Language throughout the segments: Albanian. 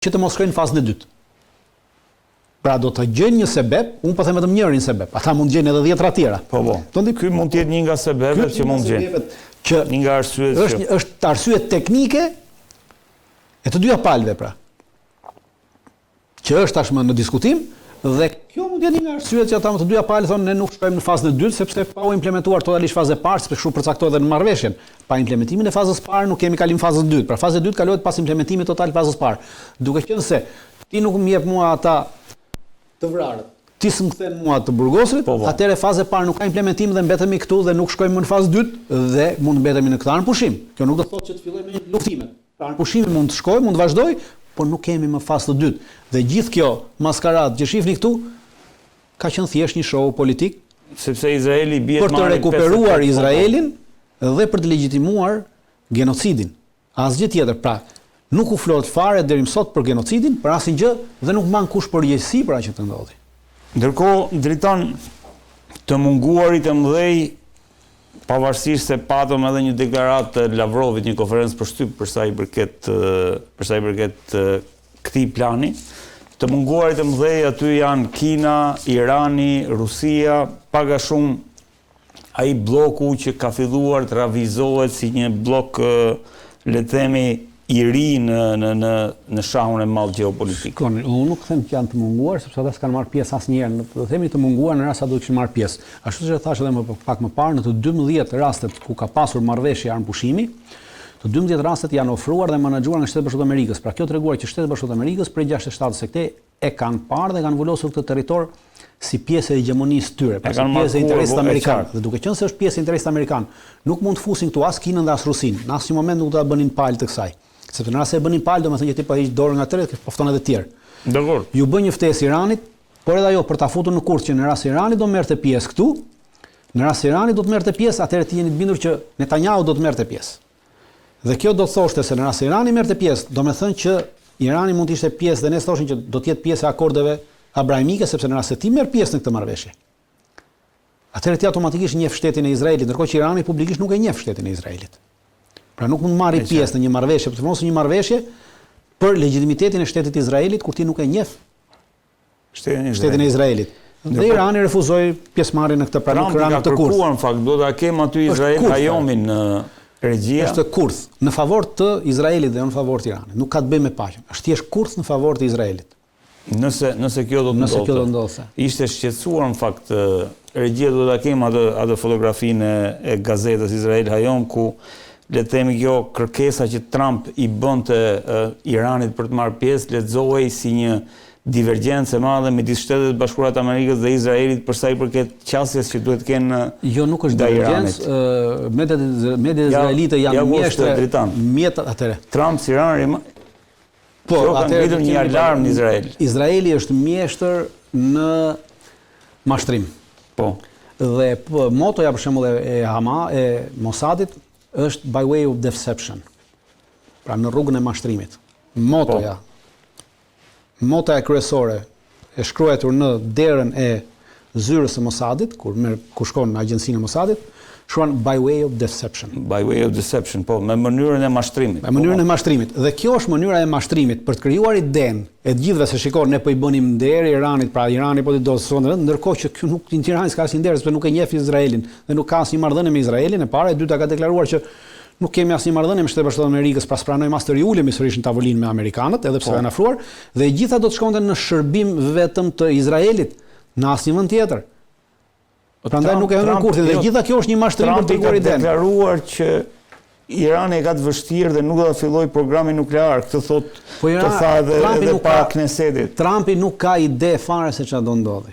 që të mos shkojnë në fazën e dytë. Pra do të gjejnë një sebeb, unë po them vetëm njërin sebeb. Ata mund të gjejnë edhe 10 tjera. Po. Ky mund të jetë një nga sebebet që mund të gjejnë. Një nga arsyet është arsye teknike e të dyja palëve pra. Që është tashmë në diskutim dhe kjo mund të jetë një nga arsyet që ata të dyja palë thonë ne nuk shkojmë në fazën e dytë sepse pa u implementuar totalisht faza e parë, sepse kështu përcaktohet edhe në marrëveshjen. Pa implementimin e fazës parë nuk kemi kalim fazën e dytë. Pra faza e dytë kalohet pas implementimit total fazës parë. Duke qenë se ti nuk më jep mua ata të vrarët. Ti s'm kthen mua të burgosrit, atëherë faza e parë nuk ka implementim dhe mbetemi këtu dhe nuk shkojmë më në fazë dytë dhe mund mbetemi në këtë anë pushim. Kjo nuk do të thotë që të fillojmë me luftime. Pra anë pushimi mund të shkojë, mund të vazhdoj, por nuk kemi më fazë të dytë. Dhe gjithë kjo maskaradë që shihni këtu ka qenë thjesht një show politik, sepse Izraeli bie për të rekuperuar Izraelin dhe për të legjitimuar genocidin. Asgjë tjetër. Pra, nuk u flot fare deri më sot për genocidin, për asnjë gjë dhe nuk mban kush përgjegjësi për atë që ndodhi. Ndërkohë, dritan të munguarit e mëdhej, pavarësisht se patëm edhe një deklaratë të Lavrovit, një konferencë përshtyp për sa i përket këtij plani, të munguarit e mëdhej aty janë Kina, Irani, Rusia, pak a shumë ai bloku që ka filluar të ravizohet si një blok, le të themi, i ri në shahun e madh gjeopolitik. Unë nuk them që janë të munguar, sepse ata s'kan marrë pjesë asnjëherë. Do themi të munguar në rast sa do të kishin marrë pjesë. Ashtu siç e thash edhe më pak më parë, në të 12 rastet ku ka pasur marrëveshje armë pushimi, të 12 rastet janë ofruar dhe menaxhuar nga Shtetet Bashkuara të Amerikës. Pra kjo treguar që Shtetet Bashkuara të Amerikës prej 67 se këtej e kanë parë dhe kanë vulosur këtë territor si pjesë e hegemonisë tyre, pra si pjesë e interesit amerikan. Dhe duke qenë se është pjesë e interesit amerikan, nuk mund të fusin këtu as Kinën dhe as Rusinë. Në asnjë moment nuk do ta bënin palë të kësaj. Sepse në rast se e bënin palë, domethënë që ti po hiq dorën nga tërë, pofton edhe të tjerë. Dakor. Ju bën një ftesë Iranit, por edhe ajo për ta futur në kurth që në rast se Irani do merrte pjesë këtu, në rast se Irani do të merrte pjesë, atëherë ti jeni të bindur që Netanyahu do të merrte pjesë. Dhe kjo do të thoshte se në rast se Irani merrte pjesë, domethënë që Irani mund të ishte pjesë dhe ne thoshin që do të jetë pjesë e akordeve abrahamike, sepse në rast se ti merr pjesë në këtë marrëveshje, atëherë ti automatikisht njeh shtetin e Izraelit, ndërkohë që Irani publikisht nuk e njeh shtetin e Izraelit. Pra nuk mund marrë pjesë në një marrëveshje, për të mos një marrëveshje për legitimitetin e shtetit të Izraelit kur ti nuk e njeh shtetin e Izraelit. Dhe Irani refuzoi pjesëmarrjen në këtë pranë në të kurth. Në fakt do ta kem aty Izrael hajomin në regjia. Është kurth në favor të Izraelit dhe në favor të Iranit. Nuk ka të bëjë me paqen. Është thjesht kurth në favor të Izraelit. Nëse kjo do të ndodhte. Ishte shqetësuar në fakt regjia do ta kem atë fotografinë e gazetës Izrael Hajon ku le të themi kjo kërkesa që Trump i bënte Iranit për të marrë pjesë, lexohej si një divergjencë e madhe midis Shtetet Bashkuara të Amerikës dhe Izraelit për sa i përket qasjes që duhet të kenë jo nuk është divergjencë, mediat izraelite janë mjeshtre atëre. Trump si Iran po kanë ngritur një alarm në Izrael. Izraeli është mjeshtër në mashtrim. Po. Dhe motoja për shembull e Mossadit është by way of deception. Pra në rrugën e mashtrimit. Motoja kryesore e shkruar në derën e zyrës së Mossadit, kur shkon në agjencinë e Mossadit, shkruan by way of deception. By way of deception, po, me mënyrën e mashtrimit. Me mënyrën e mashtrimit. Dhe kjo është mënyra e mashtrimit për të krijuar idenë e të gjithëve se shikon ne po i bënim nder Iranit, pra Irani po do të sonë, ndërkohë që ky nuk Tirani s'ka asnjë nder, sepse nuk e njeh Izraelin dhe nuk ka asnjë marrëdhënie me Izraelin. E para, e dyta ka deklaruar që nuk kemi asnjë marrëdhënie me Shtetet Bashkuara të Amerikës, pas pranojmë as të riulemi sërish në tavolinë me amerikanët, edhe pse janë afruar, dhe e gjitha do të shkonte në shërbim vetëm të Izraelit, në asnjë vend tjetër. Prandaj nuk e hënë kurthin dhe gjitha kjo është një mashtrim për të treguar idenë. Trump ka deklaruar që Irani e ka të vështirë dhe nuk do ta fillojë programin nuklear. Këtë të tha edhe para Knesetit. Trumpi nuk ka ide fare se çfarë do ndodhi.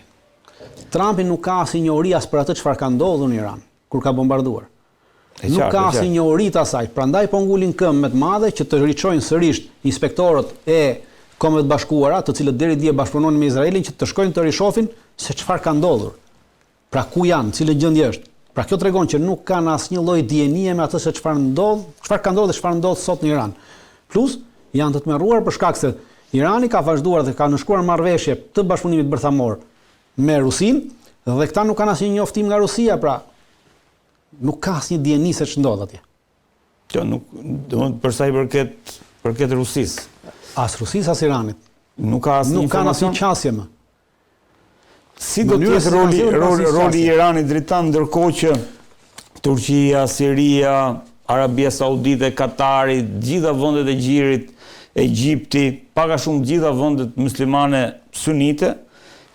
Trumpi nuk ka asnjë njohuri as për atë çfarë ka ndodhur në Iran kur ka bombarduar. Nuk ka asnjë njohuri të asaj. Prandaj po ngulin këmbë të madhe që të riçojnë sërish inspektorët e Kombeve të Bashkuara, të cilët deri dje bashkëpunonin me Izraelin, që të shkojnë të rishofin se çfarë ka ndodhur. Pra ku janë, cilë gjendje është. Pra kjo tregon që nuk kanë asnjë lloj dienie me atë se çfarë ndodh, çfarë ka ndodhur dhe çfarë ndodh sot në Iran. Plus janë të tmerruar për shkak se Irani ka vazhduar dhe ka nënshkruar marrëveshje të bashkëpunimit bërthamor me Rusinë dhe këta nuk kanë asnjë njoftim nga Rusia, pra nuk ka asnjë dieni se ç'ndodh atje. Kjo nuk, domethënë për sa i përket Rusisë. As Rusisë, as Iranit. Nuk ka asnjë qasje më. Si do të jetë roli i Iranit dritan, ndërkohë që Turqia, Siria, Arabia Saudite, Katari, gjitha vendet e gjirit, Egjipti, pak a shumë gjitha vendet muslimane sunite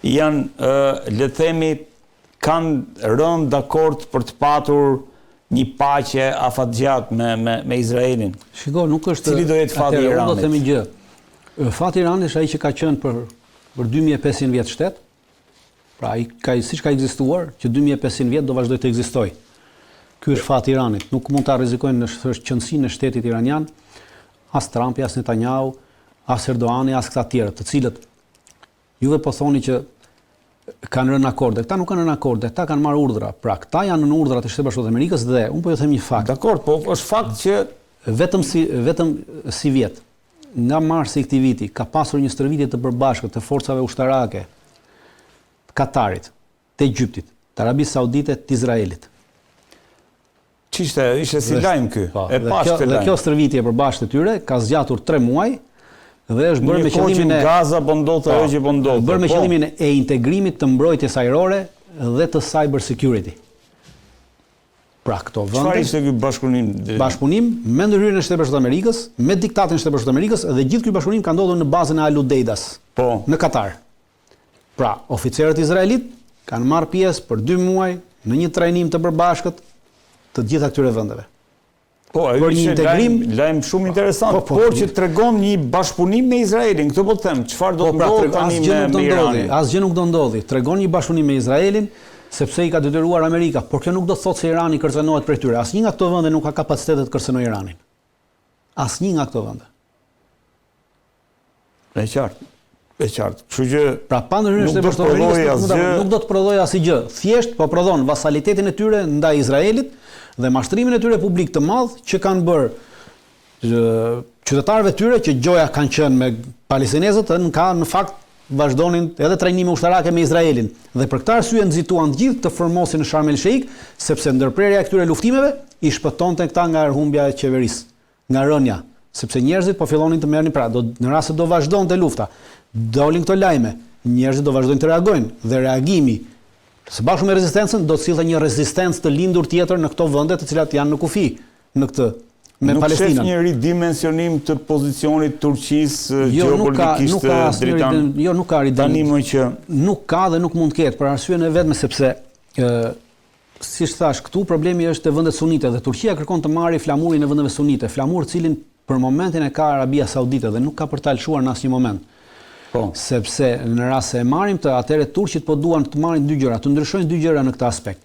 janë, le të themi, kanë rënë dakord për të patur një paqe afatgjat me Izraelin. Shiko, nuk është... Cili do jetë fati i Iranit? Do të themi gjë. Fati i Iranit është ai që ka qenë për 2500 vjet shtet. Pra siç ka ekzistuar, që 2500 vjet do vazhdoj të ekzistojë. Ky është fati i Iranit. Nuk mund ta rrezikojnë në qëndësinë e shtetit iranian as Trumpi, as Netanyahu, as Erdoani, as këta tjerë, të cilët juve po thoni që kanë rënë akorde. Këta nuk kanë rënë akorde, këta kanë marrë urdhra. Pra, këta janë në urdhrat e Shtetit Bashkuar të Amerikës dhe unë po ju them një fakt. Dakor, po është fakt që vetëm si vjet, nga marsi i këtij viti, ka pasur një stërvitje të përbashkët të forcave ushtarake të Katarit, të Egjiptit, të Arabisë Saudite, të Izraelit. Ishte si lajm ky. E pashtë dhe kjo stërvitje e përbashkët e tyre ka zgjatur 3 muaj dhe është bërë me qëllimin e Gaza po ndodh ajo që po ndodh. Bërë me qëllimin e integrimit të mbrojtjes ajrore dhe të cyber security. Pra këto vende. Çfarë ishte ky bashkëpunim? Bashkëpunim me ndërhyrjen e Shtetit Bashkuar të Amerikës, me diktatin e Shtetit Bashkuar të Amerikës dhe gjithë ky bashkëpunim ka ndodhur në bazën e Al Udaidas. Po. Në Katar. Pra, oficerët izraelit kanë marrë pjesë për 2 muaj në një trajnim të përbashkët të gjitha këtyre vendeve. Po, ai ishte lajm shumë interesant, por që tregon një bashkëpunim me Izraelin. Këtë po të them, çfarë do të ndodhë tani me Iranin? Asgjë nuk do ndodhi. Tregon një bashkëpunim me Izraelin, sepse i ka detyruar Amerika, por kjo nuk do të thotë se Irani kërcënohet prej tyre. Asnjë nga këto vende nuk ka kapacitetet të kërcënojë Iranin. Asnjë nga këto vende. Është qartë. Kështu që pra pa ndërhyrjen e Shtetit Bashkuar të Amerikës nuk do të prodhojë asgjë. Thjesht po prodhon vasalitetin e tyre ndaj Izraelit dhe mashtrimin e tyre publik të madh që kanë bërë qytetarëve tyre që gjoja kanë qenë me palestinezët, në fakt vazhdonin edhe trajnime ushtarake me Izraelin. Dhe për këtë arsye nxituan të gjithë të formosin në Sharm el Sheikh, sepse ndërprerja e këtyre luftimeve i shpëtonte këta nga humbja e qeverisë, nga rënja, sepse njerëzit po fillonin të merrnin pra, në rast se do vazhdonte lufta. Dolin këto lajme, njerëzit do vazhdojnë të reagojnë dhe reagimi së bashku me rezistencën do të sillte një rezistencë të lindur tjetër në këto vende të cilat janë në kufi në këtë me Palestinën. Nuk shef një ridimensionim të pozicionit Turqisë geopolitikisht dritan. Jo, nuk ka ridimensionim. Që nuk ka dhe nuk mund të ketë për arsyeën e vetme sepse siç thash, këtu problemi është te vendet sunite dhe Turqia kërkon të marrë flamurin e vendeve sunite, flamur cilin për momentin e ka Arabia Saudite dhe nuk ka për ta lëshuar në asnjë moment. Po. Sepse në rast se e marrim të atëre turqit po duan të marrin 2 gjëra, të ndryshojnë 2 gjëra në këtë aspekt.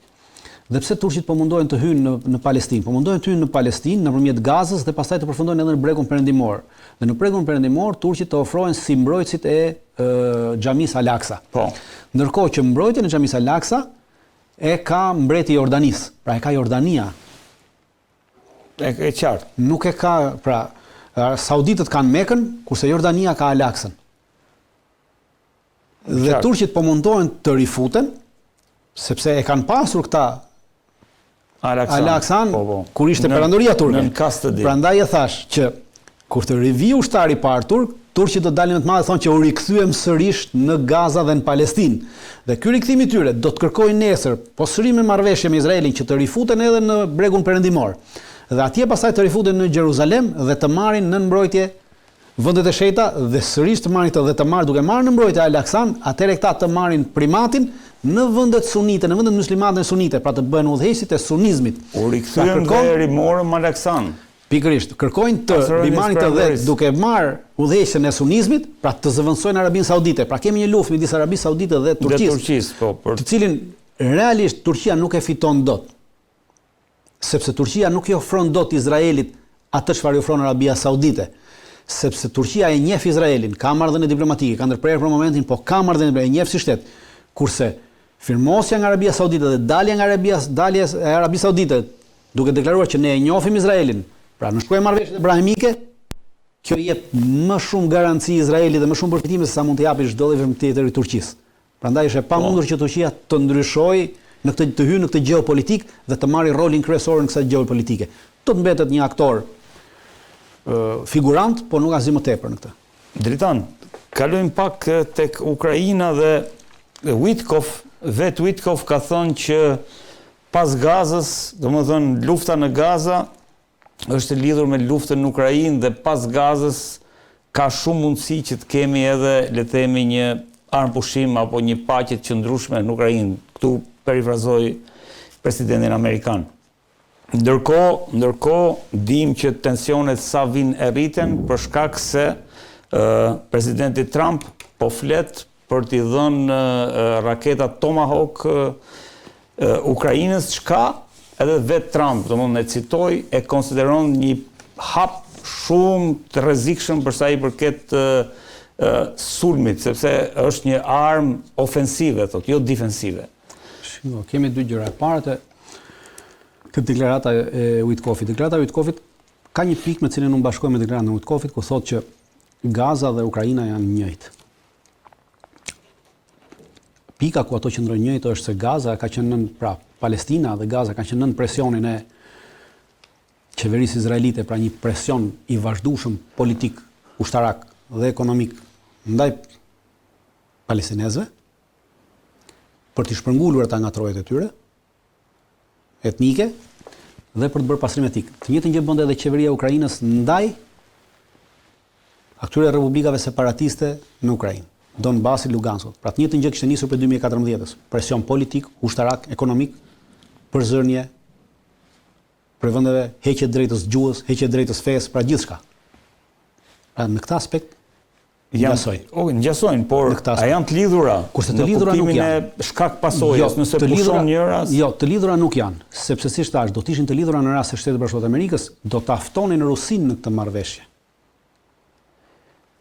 Dhe pse turqit po mundohen të hyjnë në Palestinë? Po mundohen të hyjnë në Palestinë nëpërmjet Gazës dhe pastaj të përfundojnë edhe në bregun perëndimor. Dhe në bregun perëndimor turqit të ofrojnë si mbrojtësit e xhamisë Al-Aqsa. Po. Ndërkohë që mbrojtjen e xhamisë Al-Aqsa e ka mbreti i Jordanisë, pra e ka Jordania. E qartë. Nuk e ka, pra sauditët kanë Mekën, kurse Jordania ka Al-Aqsën. Dhe turqit po mundohen të rifuten, sepse e kanë pasur këta Al-Aqsan, kur ishte perandoria turke. Prandaj e thash që kur të rivi ushtari i parë turk, turqit do dalin më të madh dhe thonë që u rikthyem sërish në Gaza dhe në Palestinë. Dhe ky rikthim i tyre do të kërkojnë nesër, po sërish me marrëveshje me Izraelin që të rifuten edhe në bregun perëndimor. Dhe atje pastaj të rifuten në Jeruzalem dhe të marrin në mbrojtje vendet e shejta dhe sërish të marrin këtë dhe të marrin duke marrë në mbrojtje Al-Aqsan, atëherë këta të marrin primatin në vendet sunite, në vendet muslimane sunite, pra të bëhen udhëheqësit e sunizmit. U rikthyen dhe rimorën Al-Aqsan. Pikërisht, kërkojnë të rimarrin të vet duke marrë udhëheqjen e sunizmit, pra të zëvendësojnë Arabinë Saudite. Pra kemi një luftë midis Arabisë Saudite dhe Turqisë, të cilin realisht Turqia nuk e fiton dot. Sepse Turqia nuk i ofron dot Izraelit atë çfarë i ofron Arabia Saudite. Sepse Turqia e njeh Izraelin, ka marrëdhënie diplomatike, ka ndërprerë për momentin, po ka marrëdhënie e njeh si shtet. Kurse firmosja nga Arabia Saudite dhe dalja nga Arabia Saudite duke deklaruar që ne e njohim Izraelin, pra në shkruaj marrëveshjet ibrahimike, kjo jep më shumë garanci Izraelit dhe më shumë përfitime se sa mund të japë çdo lloj vend tjetër i Turqisë. Prandaj është e pamundur që Turqia të ndryshojë në këtë të hyjë në këtë gjeopolitik dhe të marrë rolin kryesor në kësaj gjeopolitike. Do të mbetet një aktor figurant, por nuk asgjë më tepër në këtë. Dritan, kalojmë pak tek Ukraina dhe Witkoff ka thënë që pas Gazës, domethënë lufta në Gaza është lidhur me luftën në Ukrainë dhe pas Gazës ka shumë mundësi që të kemi edhe, le të themi, një armë pushim apo një paqe të qëndrueshme në Ukrainë. Këtu perifrazoi presidentin amerikan. Ndërkohë dim që tensionet sa vinë e rriten për shkak se presidenti Trump po flet për t'i dhënë raketat Tomahawk Ukrainës, çka edhe vetë Trump, domthonë e citoj, e konsideron një hap shumë të rrezikshëm për sa i përket sulmit, sepse është një armë ofensive, thotë, jo defensive. Shiko, kemi dy gjëra. E para këtë deklarata e Witkoffit. Deklarata e Witkoffit ka një pikë me cilën unë bashkoj me deklaratën e Witkoffit, ku thotë që Gaza dhe Ukraina janë njëjtë. Pika ku ato qëndrojnë njëjtë është se Gaza ka qenë nën, pra Palestina dhe Gaza ka qenë nën presionin e qeverisë izraelite, pra një presion i vazhdueshëm politik, ushtarak dhe ekonomik ndaj palestinezëve për t'i shpërngulur ata nga trojet e tyre etnike dhe për të bërë pastrim etnik. Të njëjtën gjë bënte edhe qeveria e Ukrainës ndaj atyre republikave separatiste në Ukrainë, Donbasi, Luganskut. Pra të njëjtën gjë kishte nisur për 2014-s, presion politik, ushtarak, ekonomik, përzërnje për vendeve, heqje drejtës gjuhës, heqje drejtës fesë, pra gjithçka. Pra në këtë aspekt ngjasojnë, por a janë të lidhura? Kurse të lidhura nuk janë. E shkak pasojës, nëse pushon një rast? Jo, të lidhura nuk janë, sepse siç thash, do të ishin të lidhura në rast se Shtetet Bashkuara të Amerikës do ta ftonin Rusinë në këtë marrëveshje.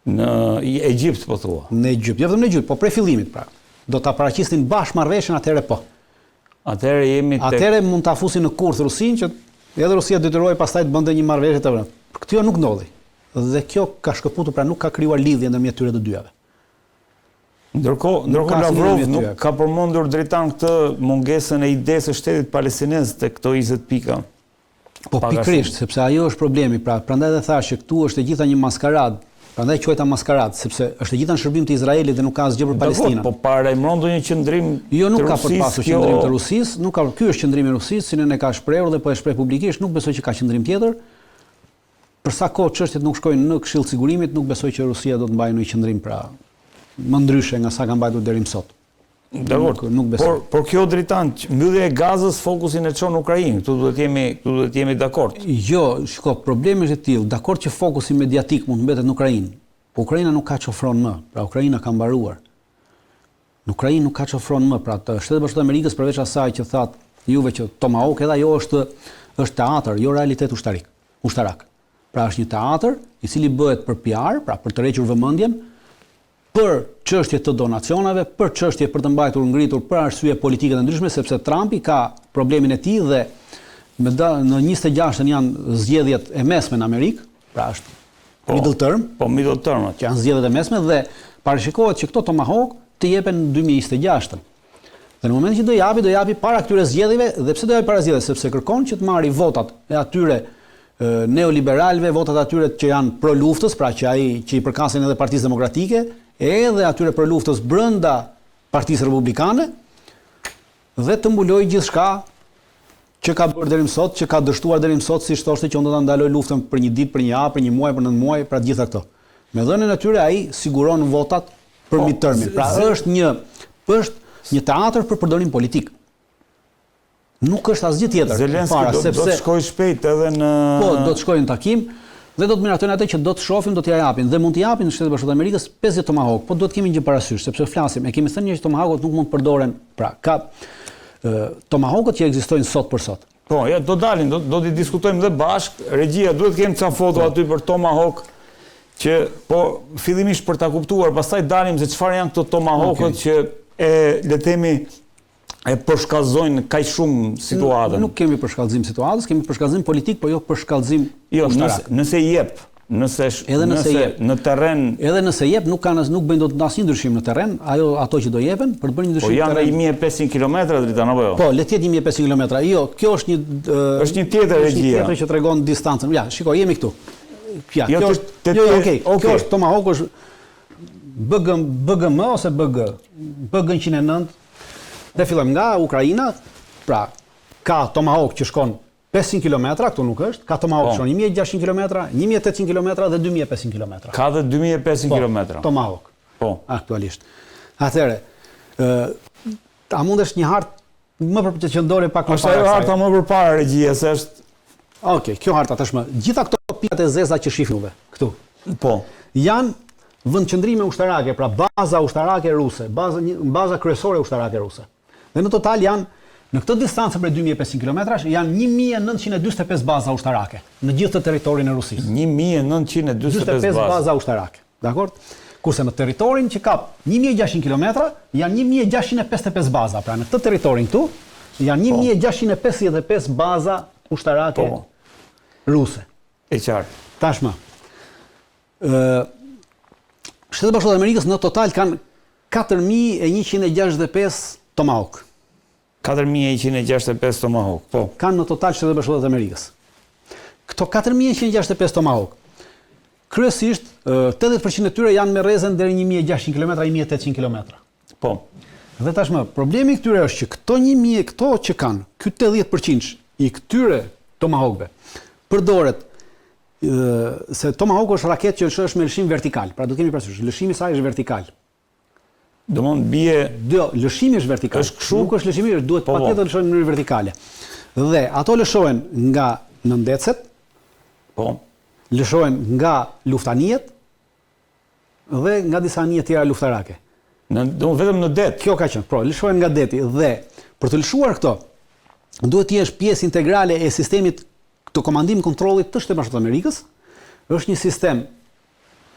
Në Egjipt, po thua? Në Egjipt, jo vetëm në Egjipt, po prej fillimit, pra. Do ta paraqisnin bashkë marrëveshjen, atëherë po. Atëherë mund ta fusin në kurth Rusinë, që edhe Rusia detyroi pastaj të bënte një marrëveshje të vërtetë. Kjo nuk ndodhi. Dhe kjo ka shkëputur, pra nuk ka krijuar lidhje ndërmjet tyre të dyjave. Ndërkohë Lavrov nuk ka përmendur drejtan këtë mungesën e idesë së shtetit palestinez te këto 20 pika. Po pikërisht, sepse ajo është problemi, pra prandaj edhe thash që këtu është e gjitha një maskaradë. Prandaj quajta maskaradë, sepse është e gjitha në shërbim të Izraelit dhe nuk ka asgjë për Palestinën. Po parajmëron ndonjë qendrim të Rusisë? Jo, nuk ka për pasur qendrim të Rusisë, nuk ka. Ky është qendrimi i Rusisë, cilën e ka shprehur dhe po e shpreh publikisht, nuk besoj që ka qendrim tjetër. Për sa kohë çështjet nuk shkojnë në Këshill të Sigurimit, nuk besoj që Rusia do të mbajë një qendrim, pra më ndryshe nga sa ka mbajtur deri më sot. Nuk besoj. Por kjo drejtan, mbyllja e Gazës fokusin e çon në Ukrainë. Këtu duhet jemi dakord. Jo, shiko, problemi është i tillë. Dakord që fokusi mediatik mund të mbetet në Ukrainë, po Ukraina nuk ka çofron më. Pra Ukraina ka mbaruar. Në Ukrainë nuk ka çofron më. Pra Shtetet Bashkuara të Amerikës, përveç asaj që thatë juve që Tomahawk edhe ajo është teatër, jo realitet ushtarak. Pra është një teatër i cili bëhet për PR, pra për të rrequr vëmendjen, për çështje të donacioneve, për çështje për të mbajtur ngritur për arsye politike të ndryshme, sepse Trumpi ka problemin e tij dhe në 26-ën janë zgjedhjet e mesme në Amerikë, pra është middle term, që janë zgjedhjet e mesme dhe parashikohet që këto Tomahawk të jepen në 2026-ën. Dhe në momentin që do japi para këtyre zgjedhjeve, dhe pse do japi para zgjedhjeve, sepse kërkon që të marrë votat e atyre neoliberalëve, votat atyre që janë pro luftës, pra që i përkasin edhe Partisë Demokratike, edhe atyre pro luftës brenda Partisë Republikane, dhe të mbulojë gjithçka që ka bërë deri më sot, që ka dështuar deri më sot, siç thoshte që unë do ta ndaloj luftën për një ditë, për një javë, për një muaj, për 9 muaj, pra të gjitha këto. Me dhënien e tyre ai siguron votat për midtermin. Pra është një teatër për përdorim politik. Nuk është asgjë tjetër. Zelenski do të shkojë shpejt edhe në... Po, do të shkojë në takim dhe do të miratojnë atë që do të shohim, do t'ia japin. Dhe mund t'i japin në Shtetet Bashkuara të Amerikës 50 Tomahawk, po duhet kemi një gjë parasysh, sepse flasim, e kemi thënë që Tomahawkët nuk mund të përdoren, pra ka Tomahawkët që ekzistojnë sot për sot. Po, ja, do dalin, do t'i diskutojmë dhe bashkë. Regjia duhet kemi ca foto aty për Tomahawk që po fillimisht për ta kuptuar, pastaj dalim se çfarë janë këto Tomahawkët që le të themi e përshkallëzojnë kaq shumë situatën. Nuk kemi përshkallëzim situatës, kemi përshkallëzim politik, po jo përshkallëzim ushtarak. Nëse jep, në terren... Edhe nëse jep, nuk bëjnë do të asnjë ndryshim në terren, ato që do jepen, për të bërë një ndryshim në terren. Po janë 1500 kilometra dritan apo jo? Po, le të jetë 1500 kilometra. Jo, kjo është një është një tjetër regjia. Është një tjetër që tregon distancën. Ja, shikoj, jemi këtu. kjo është kjo është Tomahawk është BGM ose BG 109. Dhe fillojmë nga Ukraina, pra ka Tomahawk që shkon 500 km, këtu nuk është, ka Tomahawk që shkon 1600 km, 1800 km dhe 2500 km. Ka dhe 2500 km. Tomahawk. Po. Aktualisht. Atëherë, a mundesh një hartë më për të qëndore pak më para. Është ajo harta më përpara regjia, se është. Okej, kjo harta tashmë. Gjitha këto pikat e zeza që shihni juve këtu. Po. Janë vendqëndrime ushtarake, pra baza ushtarake ruse, baza kryesore ushtarake ruse. Dhe në total janë, në këtë distancë për 2500 km, janë 1945 baza ushtarake në gjithë të territorin e Rusisë. 1945 baza ushtarake, dakord? Kurse në territorin që ka 1600 km, janë 1655 baza. Pra në këtë territorin këtu, janë 1655 baza ushtarake ruse. E qartë. Tashmë, Shtetet Bashkuara të Amerikës në total kanë 4165 Tomahawk. 4165 Tomahawk, po. Kanë në total Shtetet Bashkuara të Amerikës. Këto 4165 Tomahawk, kryesisht 80% e tyre janë me rrezen deri 1600 km, 1800 km. Po. Dhe tashmë, problemi këtyre është që këto që kanë, ky 80% i këtyre Tomahawkëve përdoret se Tomahawk është raketë që është me lëshim vertikal. Pra do kemi parasysh, lëshimi i saj është vertikal. Domthon bie lëshimi është vertikal. Është kështu, nuk është lëshimi, duhet patjetër lëshohen në mënyrë vertikale. Dhe ato lëshohen nga nëndecet, lëshohen nga luftanijet dhe nga disa anije tjera luftarake. Vetëm në det. Kjo ka qenë, lëshohen nga deti dhe për të lëshuar këto, duhet të jesh pjesë integrale e sistemit të komandim kontrollit të Shtetit Bashkuar të Amerikës. Është një sistem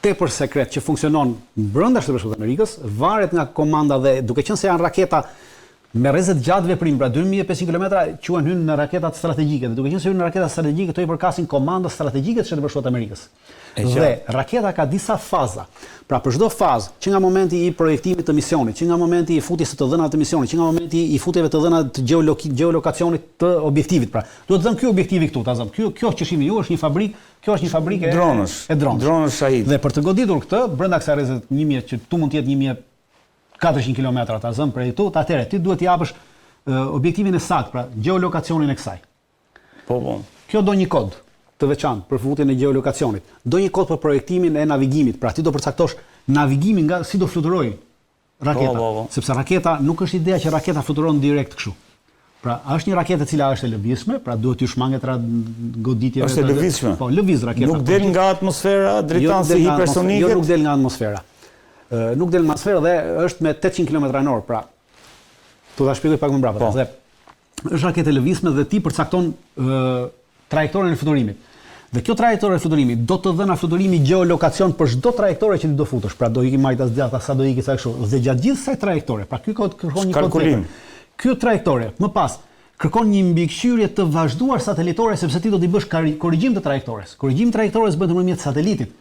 tepër sekret që funksionon brenda Shtetit Bashkuar të Amerikës, varet nga komanda dhe duke qenë se janë raketa me rrezet gjatë veprim, pra 2500 km quhen hyn në raketat strategjike. Dhe duke qenë se hyn në raketat strategjike, këto I përkasin komandës strategjike të Shtetit Bashkuar të Amerikës. Dhe raketa ka disa faza. Pra për çdo fazë, që nga momenti I projektimit të misionit, që nga momenti I futjes të dhënave të misionit, që nga momenti I futjeve të dhënave të geolokacionit të objektivit, pra duhet të thënë ky objektivi këtu, ta zëm. Kjo që shihni ju është një fabrikë, kjo është një fabrikë e dronësh. Dronësh Shahid. Dhe për të goditur këtë, brenda kësaj rrezet 1000 që tu mund të jetë 1400 km, ta zëm prej këtu, atëherë ti duhet t'i japësh objektivin e saktë, pra geolokacionin e kësaj. Po. Kjo do një kod të veçantë për futjen e geolokacionit. Do një kod për projektimin e navigimit, pra ti do përcaktosh navigimin nga si do fluturojë raketa, sepse raketa nuk është ideja që raketa fluturon direkt kështu. Pra është një raketë e cila është e lëvizshme, pra duhet t'ju shmanget goditjeve. Është e lëvizshme. Po, lëviz raketa. Nuk del nga atmosfera drejton si hipersonike. Jo, nuk del nga atmosfera. Nuk del nga atmosfera dhe është me 800 km/h, pra. Tu ta shpjegoj pak më mbrapa. Dhe është raketë e lëvizshme dhe ti përcakton trajektorin e fluturimit. Dhe kjo trajektore e fluturimit do të dhëna fluturimi geolokacion për çdo trajektore që ti do futesh. Pra do iki majtas djata, sa do iki sa kështu. Dhe gjatë gjithë kësaj trajektore, pra ky kërkon një kalkulim. Ky trajektore, më pas, kërkon një mbikëqyrje të vazhduar satelitore sepse ti do t'i bësh korrigjim të trajektores. Korrigjimi I trajektores bëhet nëpërmjet satelitit.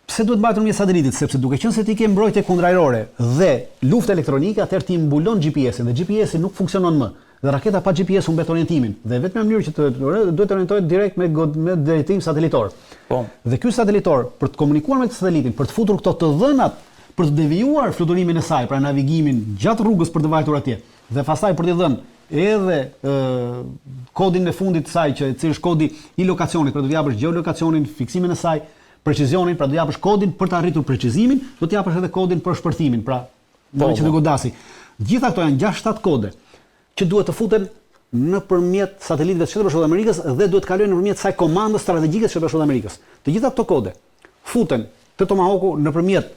Pse duhet mbajtur nëpërmjet satelitit? Sepse duke qenë se ti ke mbrojtje kundërajrore dhe luftë elektronike, atëherë ti mbulon GPS-in dhe GPS-i nuk funksionon më. Dhe raketa pa GPS u mbet orientimin. Dhe vetëm mënyrë që duhet të orientohet direkt me drejtim satelitor. Po. Dhe ky satelitor për të komunikuar me satelitin, për të futur këto të dhënat, për të devijuar fluturimin e saj, pra navigimin gjatë rrugës për të vajtur atje. Dhe pastaj për t'i dhënë edhe kodin e fundit të saj, që është kodi I lokacionit, për të japësh geolokacionin, fiksimin e saj, precizionin, pra do japësh kodin për të arritur precizimin, do të japësh edhe kodin për shpërthimin, pra që të godasi. Gjitha këto janë 6-7 kode që duhet të futen nëpërmjet satelitëve të Shtetit Bashkuar të Amerikës dhe duhet të kalojnë nëpërmjet kësaj komandës strategjike të Shtetit Bashkuar të Amerikës. Të gjitha këto kode futen te Tomahawku nëpërmjet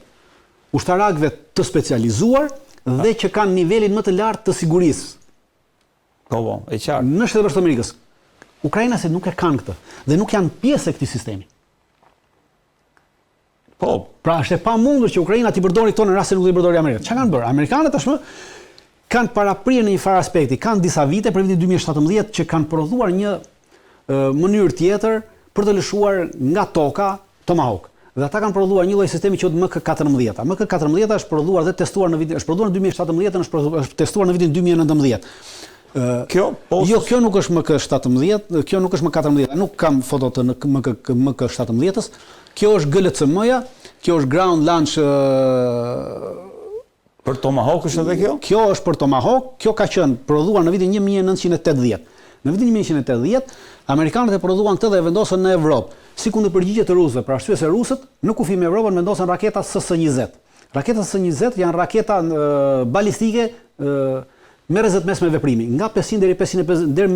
ushtarakëve të specializuar dhe që kanë nivelin më të lartë të sigurisë. Po, e qartë. Në Shtetet Bashkuara të Amerikës. Ukrainasit nuk e kanë këtë dhe nuk janë pjesë e këtij sistemi. Po, pra është e pamundur që Ukraina t'i përdori këto në rast se nuk t'i përdori Amerika. Çfarë kanë bërë? Amerikanët tashmë kanë paraprirë në një farë aspekti, kanë disa vite për vitin 2017 që kanë prodhuar një mënyrë tjetër për të lëshuar nga toka Tomahawk. Dhe ata kanë prodhuar një lloj sistemi që quhet MK14. MK14 është prodhuar dhe testuar në vitin, është prodhuar në 2017 dhe është testuar në vitin 2019. Jo, kjo nuk është MK17, kjo nuk është MK14, nuk kam foto të MK17-ës, kjo është GLCM-ja, kjo është Ground Launch... Për Tomahawk është edhe kjo? Kjo është për Tomahawk, kjo ka qenë prodhuar në vitin 1980. Në vitin 1980, Amerikanët e prodhuan këtë dhe e vendosën në Evropë, si kundër përgjigje të rusëve, për arsye se rusët në kufi me Evropën vendosën raketa SS-20. Raketa SS-20 janë raketa balistike me rrezet mesme veprimi, nga 500 deri